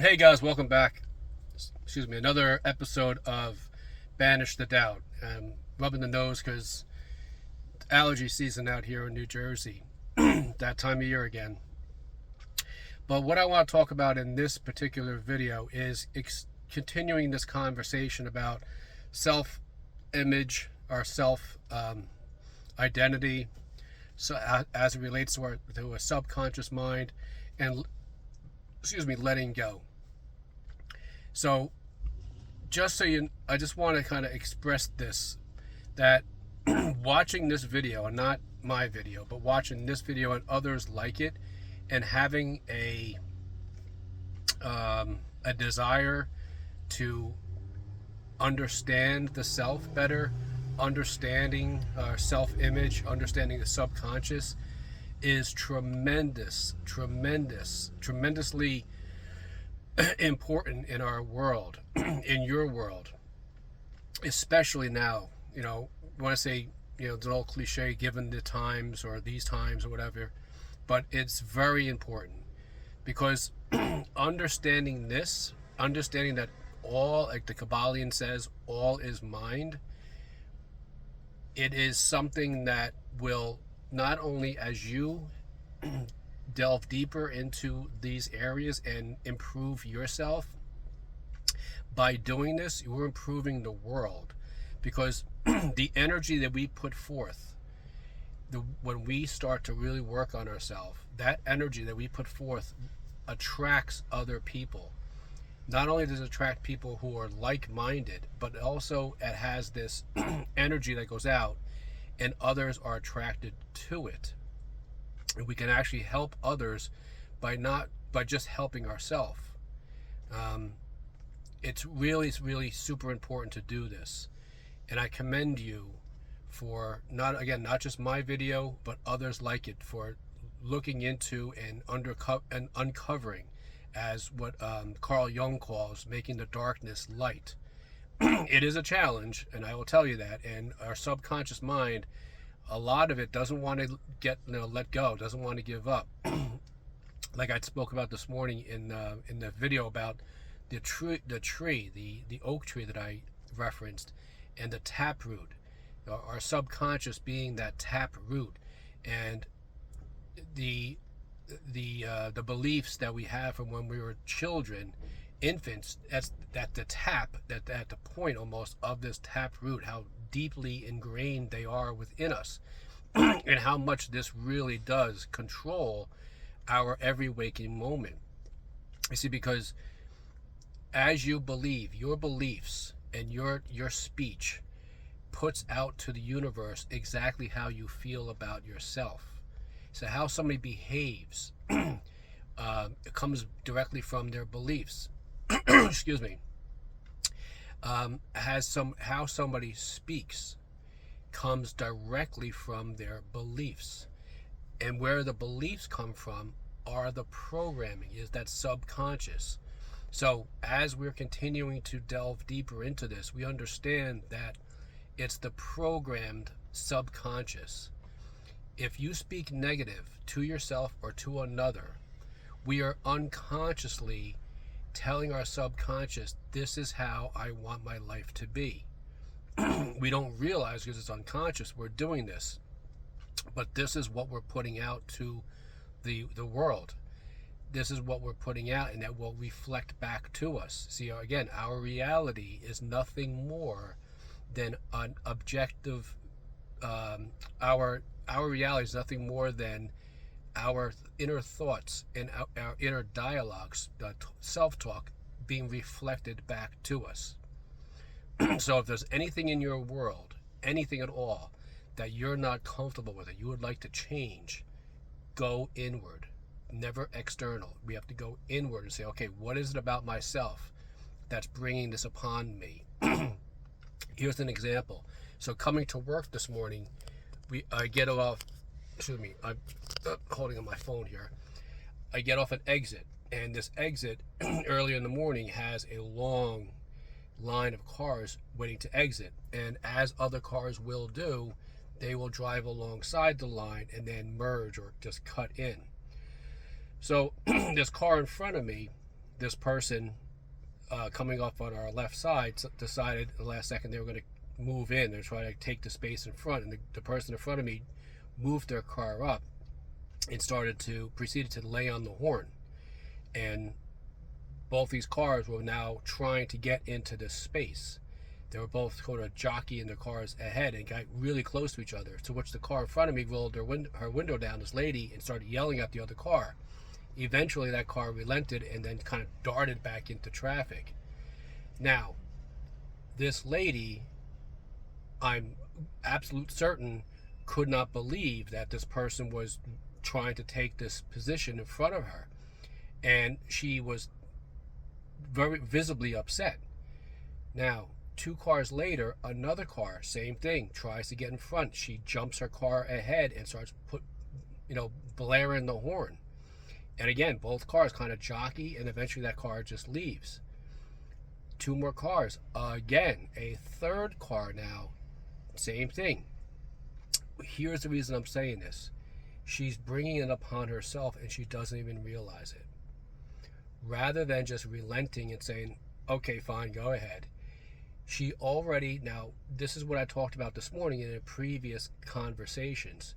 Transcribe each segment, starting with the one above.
Hey guys, welcome back. Excuse me, another episode of Banish the Doubt. I'm rubbing the nose because allergy season out here in New Jersey. That time of year again. But what I want to talk about in this particular video is continuing this conversation about self-image or self-identity, so as it relates to a subconscious mind, and letting go. So I just want to kind of express this, that watching this video, and not my video, but watching this video and others like it, and having a desire to understand the self better, understanding self-image, understanding the subconscious, is tremendously important in our world, in your world, especially now. When I say, it's an old cliche, given the times or these times or whatever, but it's very important because understanding that all, like the Kabbalion says, all is mind. It is something that will, not only as you delve deeper into these areas and improve yourself, by doing this, you're improving the world, because the energy that we put forth, when we start to really work on ourselves, that energy that we put forth attracts other people. Not only does it attract people who are like-minded, but also it has this energy that goes out and others are attracted to it. And we can actually help others by just helping ourselves. It's really super important to do this, and I commend you for not just my video, but others like it, for looking into and uncovering, as what Carl Jung calls, making the darkness light. It is a challenge, and I will tell you that. And our subconscious mind, a lot of it doesn't want to let go, doesn't want to give up. Like I spoke about this morning in the video about the oak tree that I referenced, and the taproot, our subconscious being that taproot, and the beliefs that we have from when we were children, infants. That's at the point almost of this taproot, how deeply ingrained they are within us, and how much this really does control our every waking moment. You see, because as you believe, your beliefs and your speech puts out to the universe exactly how you feel about yourself. So how somebody behaves, it comes directly from their beliefs. Excuse me. How somebody speaks comes directly from their beliefs, and where the beliefs come from are the programming, is that subconscious. So as we're continuing to delve deeper into this, we understand that it's the programmed subconscious. If you speak negative to yourself or to another, we are unconsciously telling our subconscious, this is how I want my life to be. We don't realize, because it's unconscious, we're doing this. But this is what we're putting out to the world. This is what we're putting out, and that will reflect back to us. See, again, our reality is nothing more than an objective. Our reality is nothing more than our inner thoughts and our inner dialogues, self-talk, being reflected back to us. So if there's anything in your world, anything at all, that you're not comfortable with, that you would like to change, go inward, never external. We have to go inward and say, okay, what is it about myself that's bringing this upon me? Here's an example. So coming to work this morning, I get off, excuse me, I'm holding on my phone here. I get off an exit, and this exit early in the morning has a long line of cars waiting to exit, and as other cars will do, they will drive alongside the line and then merge or just cut in. So this car in front of me, this person coming up on our left side decided at the last second they were going to move in and try to take the space in front, and the person in front of me moved their car up and proceeded to lay on the horn, and both these cars were now trying to get into this space. They were both sort of jockeying their cars ahead and got really close to each other, to which the car in front of me rolled her window down, this lady, and started yelling at the other car. Eventually that car relented and then kind of darted back into traffic. Now, this lady, I'm absolute certain, could not believe that this person was trying to take this position in front of her, and she was very visibly upset. Now, 2 cars later, another car, same thing, tries to get in front. She jumps her car ahead and starts blaring the horn. And again, both cars kind of jockey, and eventually that car just leaves. 2 more cars, again, a 3rd car now, same thing. Here's the reason I'm saying this. She's bringing it upon herself, and she doesn't even realize it. Rather than just relenting and saying, okay, fine, go ahead. She already, now, this is what I talked about this morning in previous conversations.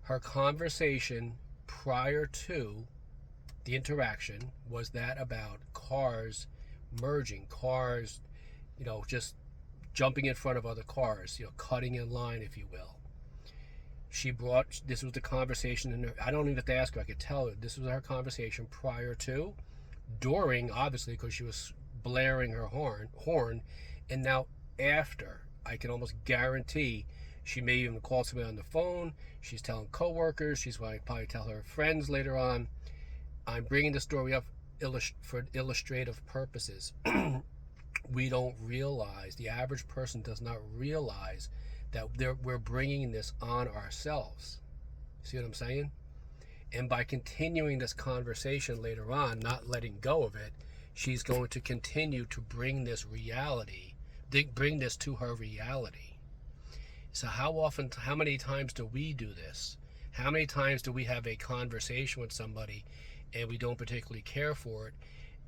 Her conversation prior to the interaction was that about cars merging, cars, just jumping in front of other cars, cutting in line, if you will. This was the conversation, and I don't even have to ask her, I could tell her this was her conversation prior to, during, obviously, because she was blaring her horn, and now after. I can almost guarantee she may even call somebody on the phone. She's telling coworkers. She's going to probably tell her friends later on. I'm bringing the story up for illustrative purposes. We don't realize, the average person does not realize that we're bringing this on ourselves. See what I'm saying? And by continuing this conversation later on, not letting go of it, she's going to continue to bring this to her reality. So how many times do we do this? How many times do we have a conversation with somebody and we don't particularly care for it,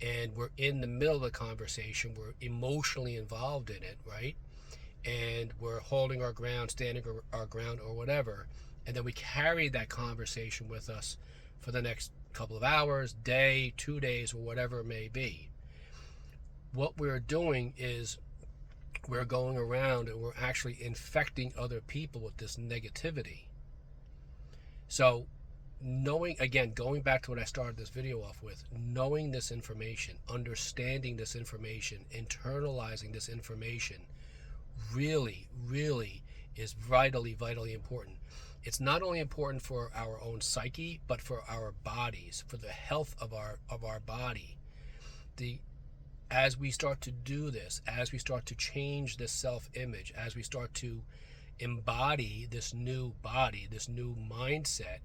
and we're in the middle of the conversation, we're emotionally involved in it, right? And we're holding our ground, standing our ground, or whatever, and then we carry that conversation with us for the next couple of hours, day, 2 days, or whatever it may be. What we're doing is we're going around and we're actually infecting other people with this negativity. So knowing, again, going back to what I started this video off with, knowing this information, understanding this information, internalizing this information really, really is vitally, vitally important. It's not only important for our own psyche, but for our bodies, for the health of our body. As we start to do this, as we start to change this self-image, as we start to embody this new body, this new mindset,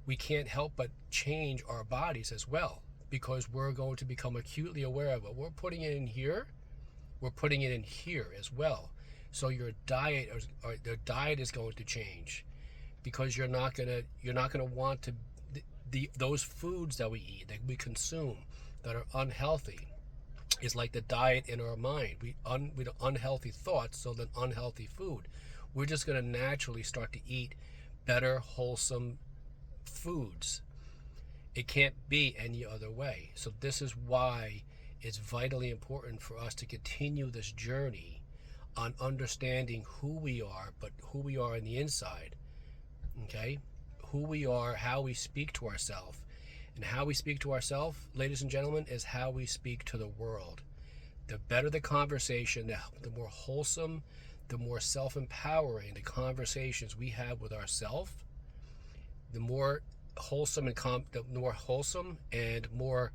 we can't help but change our bodies as well, because we're going to become acutely aware of it. We're putting it in here, we're putting it in here as well. So your diet is going to change, because you're not gonna want to those foods that we eat, that we consume, that are unhealthy, is like the diet in our mind. We do unhealthy thoughts, so then unhealthy food. We're just going to naturally start to eat better, wholesome foods. It can't be any other way. So this is why it's vitally important for us to continue this journey on understanding who we are, but who we are on the inside. Okay? Who we are, how we speak to ourselves. And how we speak to ourselves, ladies and gentlemen, is how we speak to the world. The better the conversation, the more wholesome, the more self-empowering the conversations we have with ourselves, the more wholesome and more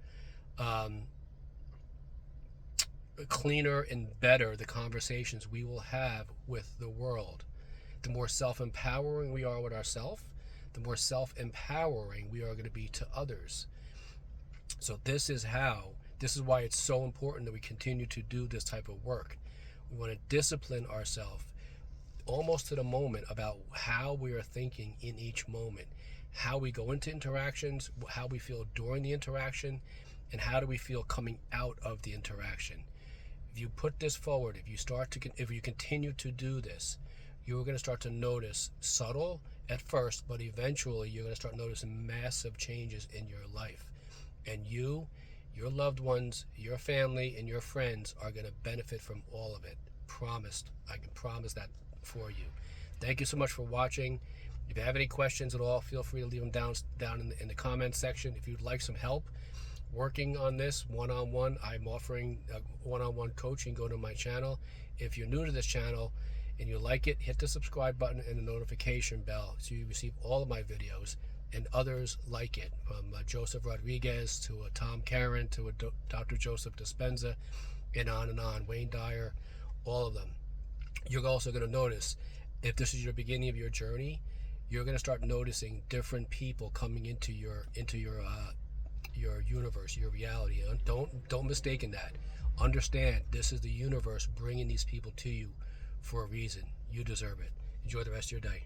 cleaner and better the conversations we will have with the world. The more self-empowering we are with ourselves, the more self-empowering we are going to be to others. So this is why it's so important that we continue to do this type of work. We want to discipline ourselves almost to the moment about how we are thinking in each moment, how we go into interactions, how we feel during the interaction, and how do we feel coming out of the interaction. If you put this forward, if you continue to do this, you're going to start to notice, subtle at first, but eventually you're going to start noticing massive changes in your life. And you, your loved ones, your family, and your friends are going to benefit from all of it. Promised. I can promise that for you. Thank you so much for watching. If you have any questions at all, feel free to leave them down in the comments section. If you'd like some help working on this one-on-one, I'm offering one-on-one coaching. Go to my channel. If you're new to this channel and you like it, hit the subscribe button and the notification bell so you receive all of my videos and others like it, from Joseph Rodriguez to Tom Karen to Dr. Joseph Dispenza, and on, Wayne Dyer, all of them. You're also going to notice, if this is your beginning of your journey, you're going to start noticing different people coming into your universe, your reality. Don't mistake in that. Understand, this is the universe bringing these people to you for a reason. You deserve it. Enjoy the rest of your day.